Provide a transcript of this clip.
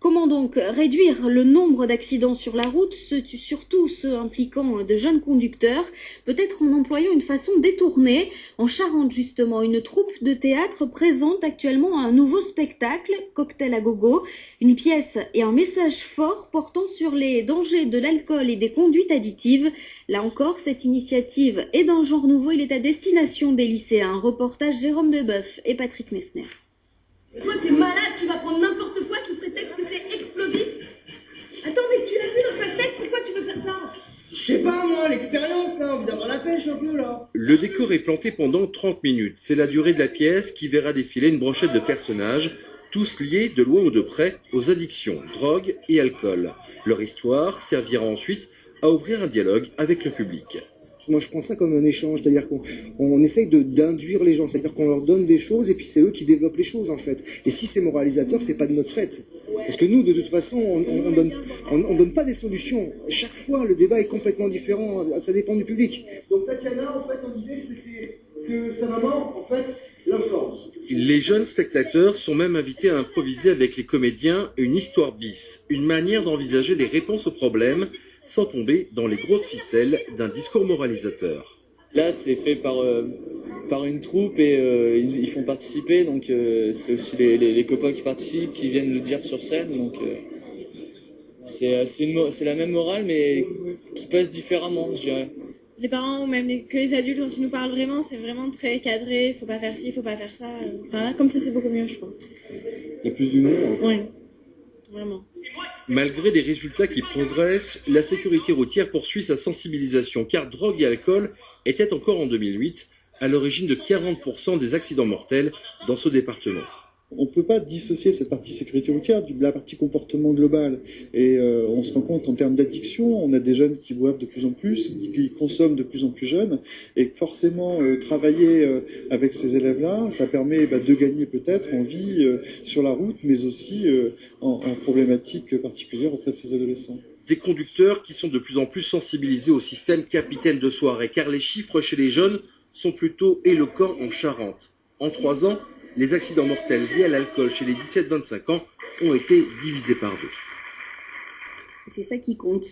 Comment donc réduire le nombre d'accidents sur la route, surtout ceux impliquant de jeunes conducteurs, peut-être en employant une façon détournée? En Charente justement, une troupe de théâtre présente actuellement un nouveau spectacle, Cocktail à gogo, une pièce et un message fort portant sur les dangers de l'alcool et des conduites additives. Là encore, cette initiative est d'un genre nouveau, il est à destination des lycéens. Reportage Jérôme Deboeuf et Patrick Messner. Toi, t'es malade, tu vas prendre n'importe quoi sous prétexte que c'est explosif. Attends, mais tu l'as vu dans le pastèque, pourquoi tu veux faire ça? Je sais pas moi, l'expérience là, envie d'avoir la pêche un peu là. Le décor est planté pendant 30 minutes. C'est la durée de la pièce qui verra défiler une brochette de personnages, tous liés de loin ou de près aux addictions, drogue et alcool. Leur histoire servira ensuite à ouvrir un dialogue avec le public. Moi, je prends ça comme un échange, c'est-à-dire qu'on essaye d'induire les gens, c'est-à-dire qu'on leur donne des choses et puis c'est eux qui développent les choses en fait. Et si c'est moralisateur, c'est pas de notre fait. Parce que nous, de toute façon, on donne pas des solutions. Chaque fois, le débat est complètement différent, ça dépend du public. Donc Tatiana, en fait, mon idée, c'était que sa maman, en fait, l'informe. Les jeunes spectateurs sont même invités à improviser avec les comédiens une histoire bis, une manière d'envisager des réponses aux problèmes sans tomber dans les grosses ficelles d'un discours moralisateur. Là, c'est fait par une troupe et ils font participer, donc c'est aussi les copains qui participent, qui viennent le dire sur scène, donc c'est la même morale, mais qui passe différemment, je dirais. Les parents ou même que les adultes, quand ils nous parlent vraiment, c'est vraiment très cadré, faut pas faire ci, faut pas faire ça. Enfin là, comme ça, c'est beaucoup mieux, je crois. Il y a plus d'humour. Oui, vraiment. Malgré des résultats qui progressent, la sécurité routière poursuit sa sensibilisation, car drogue et alcool étaient encore en 2008 à l'origine de 40% des accidents mortels dans ce département. On ne peut pas dissocier cette partie sécurité routière de la partie comportement global. Et on se rend compte qu'en termes d'addiction, on a des jeunes qui boivent de plus en plus, qui consomment de plus en plus jeunes. Et forcément, travailler avec ces élèves-là, ça permet de gagner peut-être en vie sur la route, mais aussi en problématique particulière auprès de ces adolescents. Des conducteurs qui sont de plus en plus sensibilisés au système capitaine de soirée, car les chiffres chez les jeunes sont plutôt éloquents en Charente. En 3 ans, les accidents mortels liés à l'alcool chez les 17-25 ans ont été divisés par 2. C'est ça qui compte.